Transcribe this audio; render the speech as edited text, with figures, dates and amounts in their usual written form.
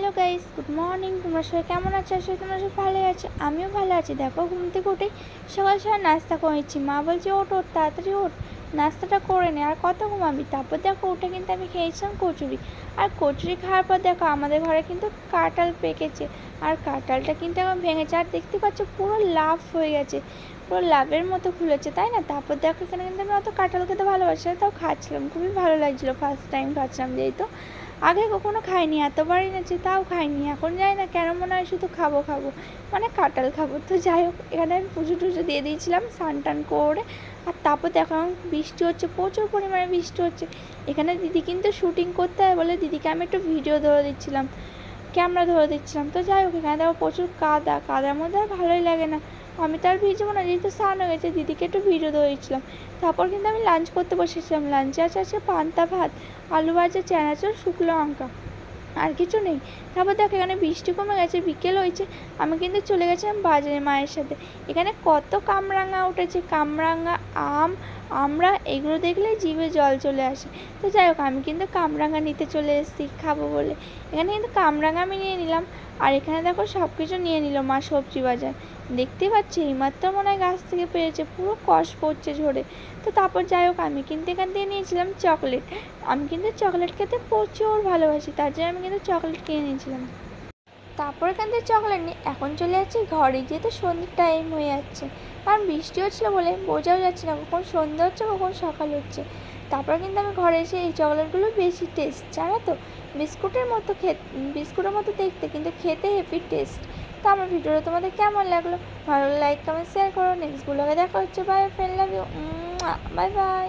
Hello guys, good morning. তোমরা সবাই কেমন আছো? আসলে তোমরা সব ভালো আছো, আমিও ভালো আছি। দেখো, ঘুম থেকে উঠে সকাল সকাল নাস্তা করেছি। মা বলছে ওঠ ওঠ, তাড়াতাড়ি ওঠ, নাস্তাটা করে নে, আর কত ঘুমাবি। তারপর দেখো উঠে কিন্তু আমি খেয়েছিলাম কচুরি। আর কচুরি খাওয়ার পর দেখো আমাদের ঘরে কিন্তু কাঁঠাল পেকেছে, আর কাঁঠালটা কিন্তু এখন ভেঙেছে। আর দেখতে পাচ্ছ পুরো লাভ হয়ে গেছে, পুরো লাভের মতো খুলেছে, তাই না? তারপর দেখো এখানে কিন্তু আমি অত কাঁঠাল খেতে ভালোবাসি না, তাও খাচ্ছিলাম, খুবই ভালো লাগছিলো। ফার্স্ট টাইম খাচ্ছিলাম, যেহেতু আগে কখনো খাইনি, এতবার এনেছে তাও খাইনি। এখন যাই না কেন মনে হয় শুধু খাবো খাবো, মানে কাঁঠাল খাবো। তো যাই হোক, এখানে আমি পুজো টুজো দিয়ে দিয়েছিলাম স্নান টান করে। আর তারপর দেখো বৃষ্টি হচ্ছে, প্রচুর পরিমাণে বৃষ্টি হচ্ছে। এখানে দিদি কিন্তু শ্যুটিং করতে হয় বলে দিদিকে আমি একটু ভিডিও ধরে দিচ্ছিলাম, ক্যামেরা ধরে দিচ্ছিলাম। তো যাই হোক, এখানে দেখো প্রচুর কাদা, কাদার মধ্যে আর ভালোই লাগে না। আমি তো আর ভিজবো না, যেহেতু স্নান হয়ে গেছে, দিদিকে একটু ভিডিও ধরে দিচ্ছিলাম। তারপর কিন্তু আমি লাঞ্চ করতে বসেছিলাম। লাঞ্চে আছে পান্তা ভাত, আলু ভাজা, চানাচুর, শুকনো লঙ্কা, আর কিছু নেই। তারপর দেখো এখানে বৃষ্টি কমে গেছে, বিকেল হয়েছে, আমি কিন্তু চলে গেছিলাম বাজারে মায়ের সাথে। এখানে কত কামরাঙা উঠেছে, কামরাঙা, আম, আমরা এগুলো দেখলেই জিভে জল চলে আসে। তো যাই হোক, আমি কিন্তু কামরাঙা নিতে চলে এসেছি খাবো বলে। এখানে কিন্তু কামরাঙা আমি নিয়ে নিলাম। আর এখানে দেখো সব কিছু নিয়ে নিল মা, সবজি বাজার। দেখতে পাচ্ছি এইমাত্র মনে হয় গাছ থেকে পেরেছে, পুরো কষ পড়ছে ঝরে। তো তারপর যাই হোক, আমি কিন্তু এখান থেকে নিয়েছিলাম চকলেট। আমি কিন্তু চকলেট খেতে প্রচুর ভালোবাসি, তার জন্য আমি কিন্তু চকলেট কিনে নিয়েছিলাম। তারপর এখান থেকে চকলেট নিয়ে এখন চলে যাচ্ছি ঘরে, যেহেতু সন্ধ্যের টাইম হয়ে যাচ্ছে। কারণ বৃষ্টি হচ্ছিলো বলে বোঝাও যাচ্ছে না কখন সন্ধ্যা হচ্ছে কখন সকাল হচ্ছে। তারপর কিন্তু আমি ঘরে এসে এই চকলেটগুলো বেশি টেস্ট, জানো তো, বিস্কুটের মতো বিস্কুটের মতো দেখতে, কিন্তু খেতে হেভি টেস্ট। তো আমার ভিডিওটা তোমাদের কেমন লাগলো? ভালো লাইক কমেন্ট শেয়ার করো। নেক্সট ব্লগে দেখা হচ্ছে। Bye, friend, love you, bye by.